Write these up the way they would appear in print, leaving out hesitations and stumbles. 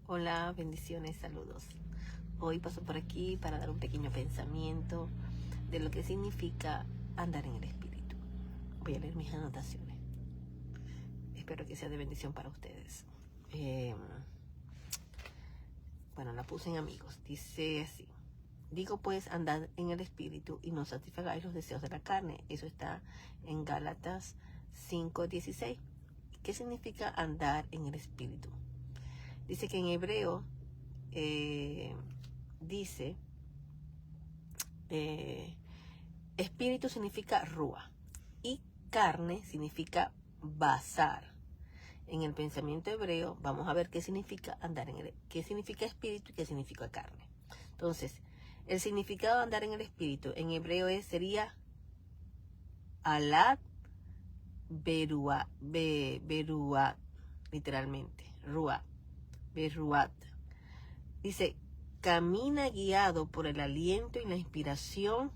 Hola, bendiciones, saludos. Hoy paso por aquí para dar un pequeño pensamiento de lo que significa andar en el Espíritu. Voy a leer mis anotaciones. Espero que sea de bendición para ustedes. La puse en amigos. Dice así. Digo pues, andad en el Espíritu y no satisfagáis los deseos de la carne. Eso está en Gálatas 5:16. ¿Qué significa andar en el Espíritu? Dice que en hebreo dice espíritu significa rúa y carne significa basar. En el pensamiento hebreo vamos a ver qué significa qué significa espíritu y qué significa carne. Entonces, el significado de andar en el espíritu en hebreo sería alad beruat, literalmente, ruat, beruat. Dice, camina guiado por el aliento y la inspiración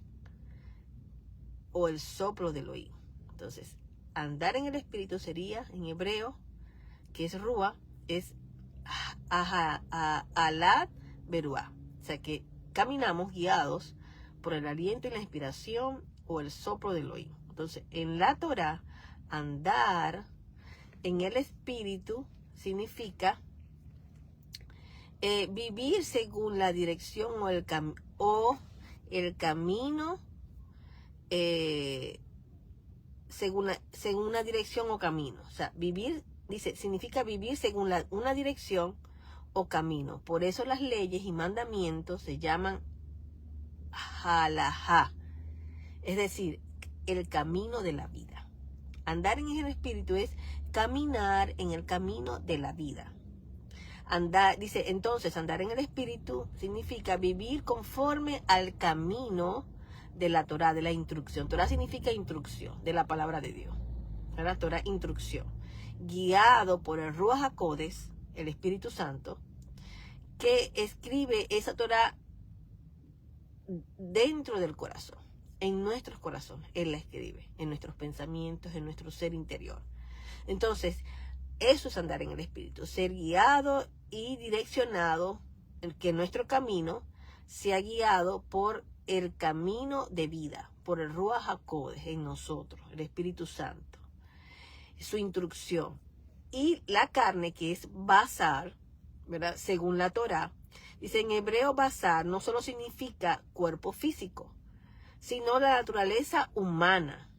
o el soplo del oído. Entonces, andar en el espíritu sería, en hebreo, que es rúa, es alad beruá. O sea que caminamos guiados por el aliento y la inspiración o el soplo del oído. Entonces, en la Torah, andar en el espíritu significa vivir según la dirección o el camino, según una dirección o camino. O sea, vivir, dice, significa vivir según una dirección o camino. Por eso las leyes y mandamientos se llaman halajá, es decir, el camino de la vida. Andar en el espíritu es caminar en el camino de la vida. Dice, entonces, andar en el espíritu significa vivir conforme al camino de la Torah, de la instrucción. Torah significa instrucción de la palabra de Dios. La Torah, instrucción. Guiado por el Ruach HaKodesh, el Espíritu Santo, que escribe esa Torah dentro del corazón, en nuestros corazones. Él la escribe, en nuestros pensamientos, en nuestro ser interior. Entonces, eso es andar en el Espíritu, ser guiado y direccionado, que nuestro camino sea guiado por el camino de vida, por el Ruach HaKodesh en nosotros, el Espíritu Santo, su instrucción. Y la carne, que es basar, ¿verdad? Según la Torah, dice en hebreo basar no solo significa cuerpo físico, sino la naturaleza humana,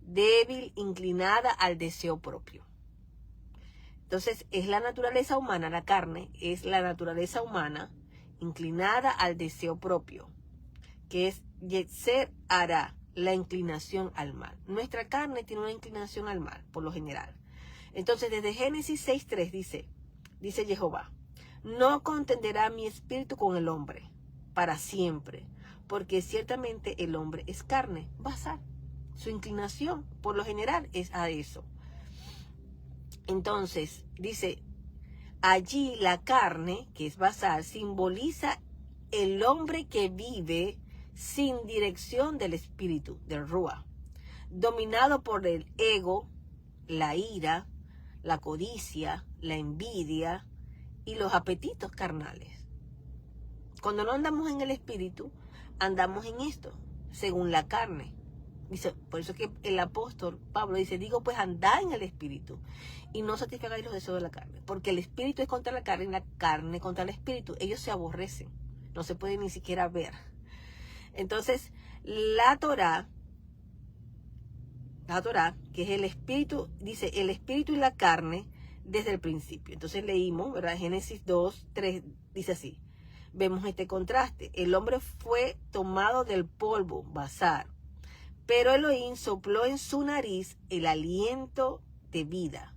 débil, inclinada al deseo propio. Entonces, es la naturaleza humana, la carne, es la naturaleza humana inclinada al deseo propio, que es Yetzer Hara, la inclinación al mal. Nuestra carne tiene una inclinación al mal, por lo general. Entonces, desde Génesis 6:3 dice Jehová, no contenderá mi espíritu con el hombre para siempre, porque ciertamente el hombre es carne, basar. Su inclinación, por lo general, es a eso. Entonces, dice, allí la carne, que es basar, simboliza el hombre que vive sin dirección del espíritu, del Ruach, dominado por el ego, la ira, la codicia, la envidia y los apetitos carnales. Cuando no andamos en el espíritu, andamos en esto, según la carne. Dice, por eso que el apóstol Pablo dice, digo pues andad en el espíritu y no satisfagáis los deseos de la carne, porque el espíritu es contra la carne y la carne contra el espíritu. Ellos se aborrecen, no se pueden ni siquiera ver. Entonces, la Torah, que es el espíritu, dice el espíritu y la carne desde el principio. Entonces leímos, ¿verdad? Génesis 2:3 dice así. Vemos este contraste. El hombre fue tomado del polvo, basar, pero Elohim sopló en su nariz el aliento de vida,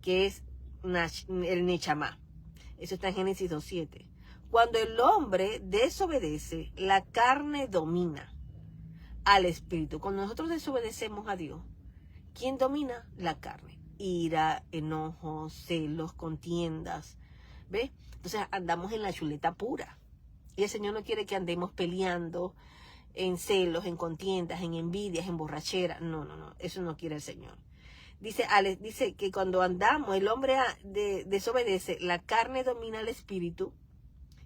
que es el Nechama. Eso está en Génesis 2:7. Cuando el hombre desobedece, la carne domina al espíritu. Cuando nosotros desobedecemos a Dios, ¿quién domina? La carne. Ira, enojos, celos, contiendas. ¿Ves? Entonces andamos en la chuleta pura. Y el Señor no quiere que andemos peleando en celos, en contiendas, en envidias, en borrachera. No. Eso no quiere el Señor. dice que cuando andamos, el hombre desobedece, la carne domina al espíritu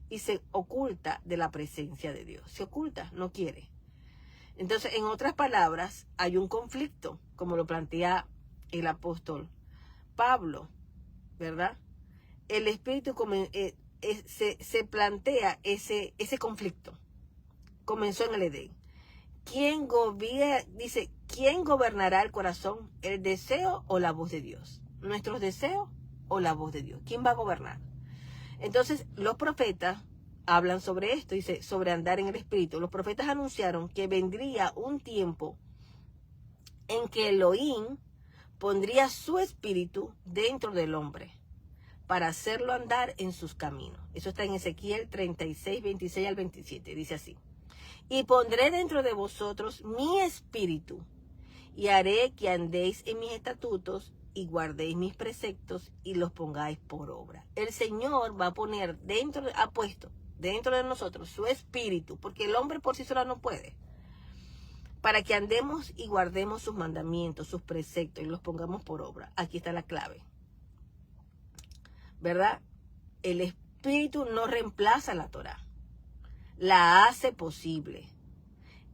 y se oculta de la presencia de Dios. Se oculta, no quiere. Entonces, en otras palabras, hay un conflicto, como lo plantea el apóstol Pablo, ¿verdad? El espíritu se plantea ese conflicto. Comenzó en el Edén. ¿Quién gobernará el corazón? ¿El deseo o la voz de Dios? ¿Nuestros deseos o la voz de Dios? ¿Quién va a gobernar? Entonces, los profetas hablan sobre esto, dice, sobre andar en el espíritu. Los profetas anunciaron que vendría un tiempo en que Elohim pondría su espíritu dentro del hombre para hacerlo andar en sus caminos. Eso está en Ezequiel 36, 26 al 27. Dice así: y pondré dentro de vosotros mi espíritu, y haré que andéis en mis estatutos, y guardéis mis preceptos, y los pongáis por obra. El Señor va a poner ha puesto dentro de nosotros su espíritu, porque el hombre por sí solo no puede, para que andemos y guardemos sus mandamientos, sus preceptos, y los pongamos por obra. Aquí está la clave, ¿verdad? El espíritu no reemplaza la Torá, la hace posible.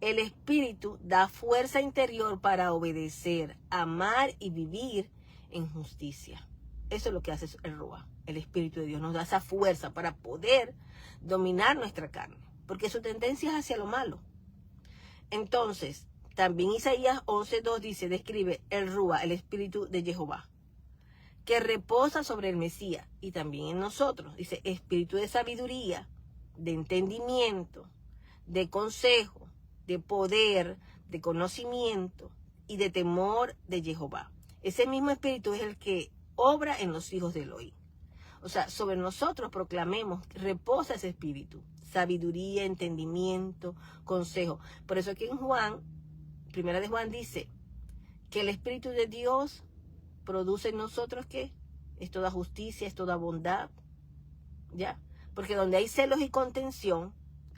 El espíritu da fuerza interior para obedecer, amar y vivir en justicia. Eso es lo que hace el Ruach, el Espíritu de Dios. Nos da esa fuerza para poder dominar nuestra carne, porque su tendencia es hacia lo malo. Entonces, también Isaías 11:2 describe el Ruach, el Espíritu de Jehová, que reposa sobre el Mesías y también en nosotros. Dice, espíritu de sabiduría, de entendimiento, de consejo, de poder, de conocimiento y de temor de Jehová. Ese mismo espíritu es el que obra en los hijos de Elohim. O sea, sobre nosotros proclamemos, reposa ese espíritu, sabiduría, entendimiento, consejo. Por eso aquí en Juan, primera de Juan dice que el Espíritu de Dios produce en nosotros, ¿qué? Es toda justicia, es toda bondad, ¿ya? Porque donde hay celos y contención,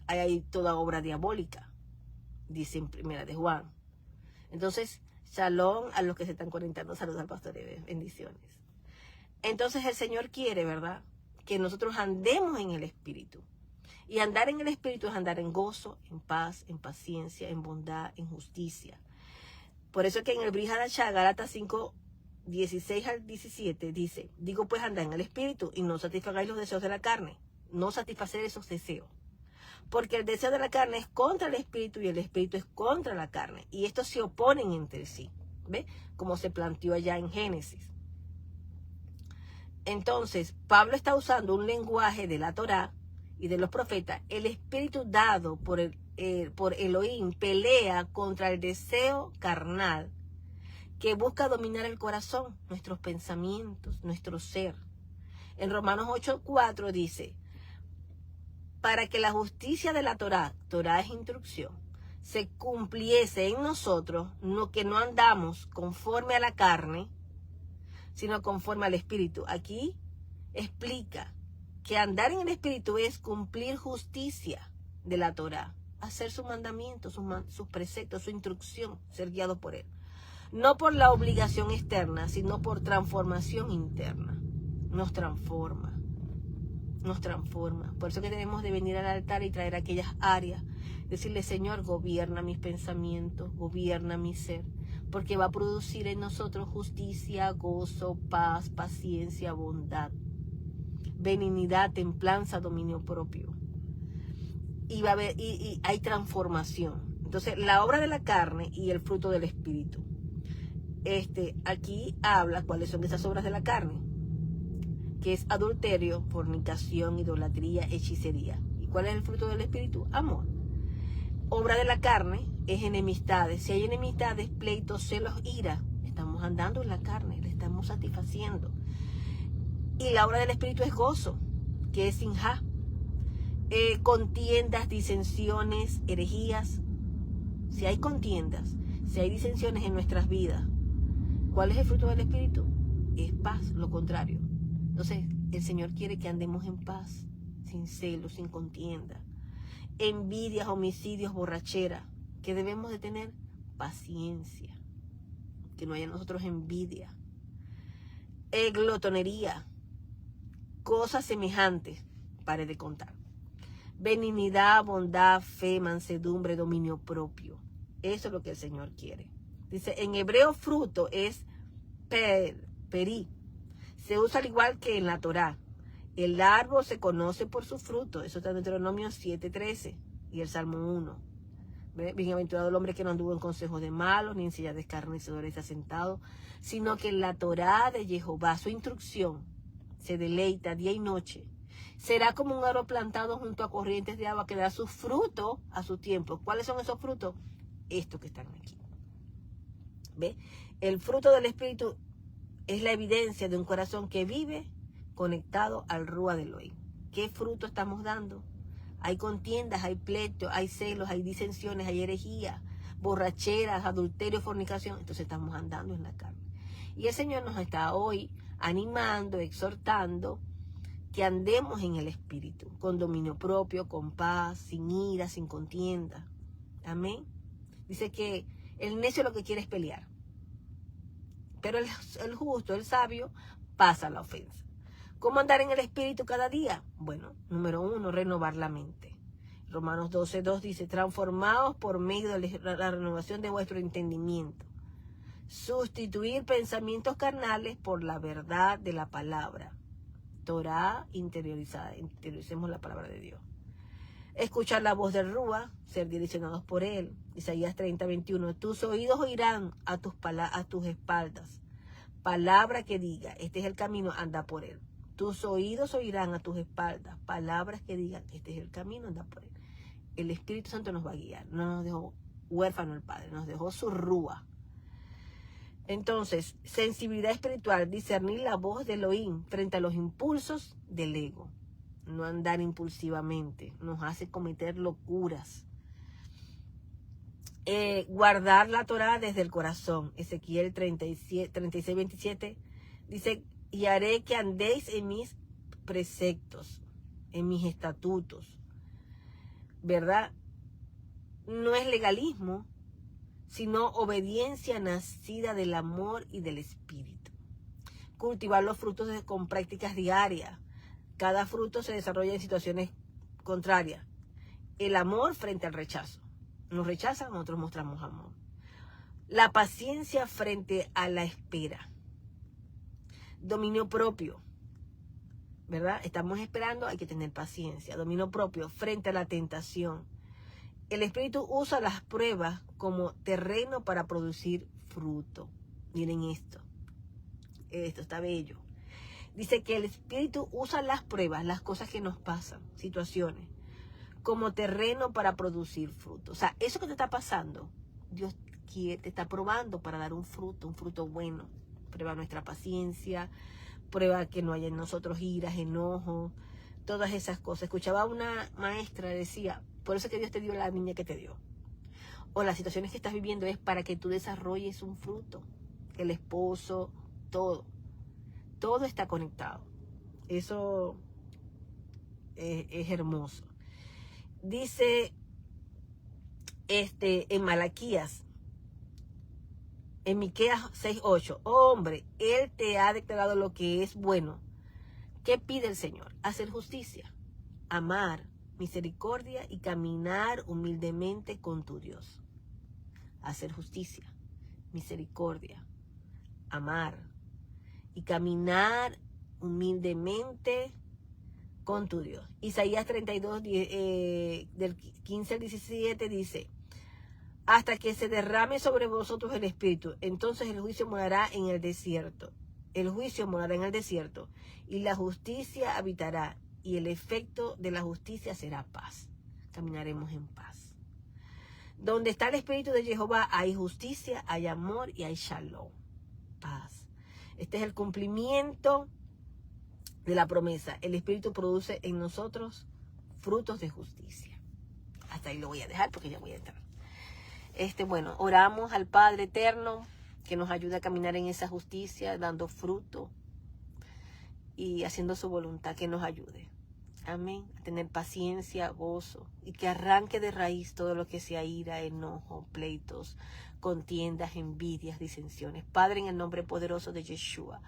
hay toda obra diabólica, dice en primera de Juan. Entonces, shalom a los que se están conectando, saludos al pastor Eve, bendiciones. Entonces el Señor quiere, ¿verdad?, que nosotros andemos en el Espíritu. Y andar en el Espíritu es andar en gozo, en paz, en paciencia, en bondad, en justicia. Por eso es que en el Brit Hadashah, Gálatas 5, 16 al 17, dice, digo pues andad en el Espíritu y no satisfagáis los deseos de la carne. No satisfacer esos deseos. Porque el deseo de la carne es contra el Espíritu y el Espíritu es contra la carne. Y estos se oponen entre sí. ¿Ve? Como se planteó allá en Génesis. Entonces, Pablo está usando un lenguaje de la Torá y de los profetas. El espíritu dado por Elohim pelea contra el deseo carnal que busca dominar el corazón, nuestros pensamientos, nuestro ser. En Romanos 8:4 dice, para que la justicia de la Torá es instrucción, se cumpliese en nosotros, que no andamos conforme a la carne, sino conforme al Espíritu. Aquí explica que andar en el Espíritu es cumplir justicia de la Torá, hacer sus mandamientos, sus preceptos, su instrucción, ser guiado por él. No por la obligación externa, sino por transformación interna. Nos transforma. Por eso que tenemos de venir al altar y traer aquellas áreas. Decirle, Señor, gobierna mis pensamientos, gobierna mi ser. Porque va a producir en nosotros justicia, gozo, paz, paciencia, bondad, benignidad, templanza, dominio propio. Y va a haber, y hay transformación. Entonces, la obra de la carne y el fruto del Espíritu. Aquí habla cuáles son esas obras de la carne, que es adulterio, fornicación, idolatría, hechicería. ¿Y cuál es el fruto del Espíritu? Amor. Obra de la carne es enemistades. Si hay enemistades, pleitos, celos, ira, estamos andando en la carne, le estamos satisfaciendo. Y la obra del Espíritu es gozo, que es sinjá. Contiendas, disensiones, herejías. Si hay contiendas, si hay disensiones en nuestras vidas, ¿cuál es el fruto del Espíritu? Es paz, lo contrario. Entonces, el Señor quiere que andemos en paz, sin celos, sin contienda, envidias, homicidios, borrachera, que debemos de tener paciencia. que no haya en nosotros envidia, glotonería, cosas semejantes, pare de contar. Benignidad, bondad, fe, mansedumbre, dominio propio. Eso es lo que el Señor quiere. Dice, en hebreo fruto es perí. Se usa al igual que en la Torá. El árbol se conoce por su fruto. Eso está en Deuteronomio 7:13 y el Salmo 1. Bienaventurado el hombre que no anduvo en consejos de malos, ni en sillas de escarnecedores está sentado, sino que en la Torá de Jehová, su instrucción, se deleita día y noche. Será como un árbol plantado junto a corrientes de agua que da su fruto a su tiempo. ¿Cuáles son esos frutos? Estos que están aquí. ¿Ve? El fruto del Espíritu es la evidencia de un corazón que vive conectado al Rúa de Elohim. ¿Qué fruto estamos dando? Hay contiendas, hay pleitos, hay celos, hay disensiones, hay herejía, borracheras, adulterio, fornicación. Entonces estamos andando en la carne. Y el Señor nos está hoy animando, exhortando que andemos en el Espíritu, con dominio propio, con paz, sin ira, sin contienda. Amén. Dice que el necio lo que quiere es pelear. Pero el justo, el sabio, pasa la ofensa. ¿Cómo andar en el Espíritu cada día? Bueno, número 1, renovar la mente. Romanos 12:2 dice, transformados por medio de la renovación de vuestro entendimiento. Sustituir pensamientos carnales por la verdad de la palabra. Torá interiorizada, interioricemos la palabra de Dios. Escuchar la voz del Rúa, ser direccionados por él. Isaías 30:21, tus oídos oirán a tus espaldas. Palabra que diga, este es el camino, anda por él. Tus oídos oirán a tus espaldas. Palabras que digan, este es el camino, anda por él. El Espíritu Santo nos va a guiar. No nos dejó huérfano el Padre, nos dejó su Rúa. Entonces, sensibilidad espiritual, discernir la voz de Elohim frente a los impulsos del ego. No andar impulsivamente, nos hace cometer locuras. Guardar la Torá desde el corazón. Ezequiel 36:27 dice, y haré que andéis en mis preceptos, en mis estatutos. ¿Verdad? No es legalismo, sino obediencia nacida del amor y del Espíritu. Cultivar los frutos con prácticas diarias. Cada fruto se desarrolla en situaciones contrarias. El amor frente al rechazo. Nos rechazan, nosotros mostramos amor. La paciencia frente a la espera. Dominio propio. ¿Verdad? Estamos esperando, hay que tener paciencia. Dominio propio frente a la tentación. El Espíritu usa las pruebas como terreno para producir fruto. Miren esto. Esto está bello. Dice que el Espíritu usa las pruebas, las cosas que nos pasan, situaciones, como terreno para producir fruto. O sea, eso que te está pasando, Dios te está probando para dar un fruto bueno. Prueba nuestra paciencia, prueba que no haya en nosotros iras, enojos, todas esas cosas. Escuchaba a una maestra, decía, por eso que Dios te dio la niña que te dio. O las situaciones que estás viviendo es para que tú desarrolles un fruto. El esposo, todo. Todo está conectado. Eso es hermoso. Dice en Malaquías, en Miqueas 6:8, oh hombre, Él te ha declarado lo que es bueno. ¿Qué pide el Señor? Hacer justicia, amar, misericordia y caminar humildemente con tu Dios. Hacer justicia, misericordia, amar y caminar humildemente con tu Dios. Isaías 32, del 15 al 17 dice, hasta que se derrame sobre vosotros el Espíritu, entonces el juicio morará en el desierto. El juicio morará en el desierto y la justicia habitará y el efecto de la justicia será paz. Caminaremos en paz. Donde está el Espíritu de Jehová hay justicia, hay amor y hay shalom. Paz. Este es el cumplimiento de la promesa. El Espíritu produce en nosotros frutos de justicia. Hasta ahí lo voy a dejar porque ya voy a entrar. Bueno, oramos al Padre Eterno que nos ayude a caminar en esa justicia, dando fruto y haciendo su voluntad, que nos ayude. Amén. A tener paciencia, gozo. Y que arranque de raíz todo lo que sea ira, enojo, pleitos, contiendas, envidias, disensiones. Padre, en el nombre poderoso de Yeshua,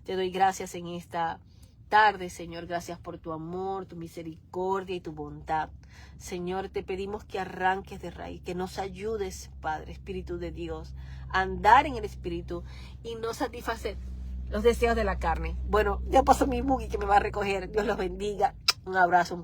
te doy gracias en esta tarde, Señor. Gracias por tu amor, tu misericordia y tu bondad. Señor, te pedimos que arranques de raíz, que nos ayudes, Padre, Espíritu de Dios, a andar en el Espíritu y no satisfacer los deseos de la carne. Bueno, ya pasó mi buggy que me va a recoger. Dios los bendiga. Un abrazo.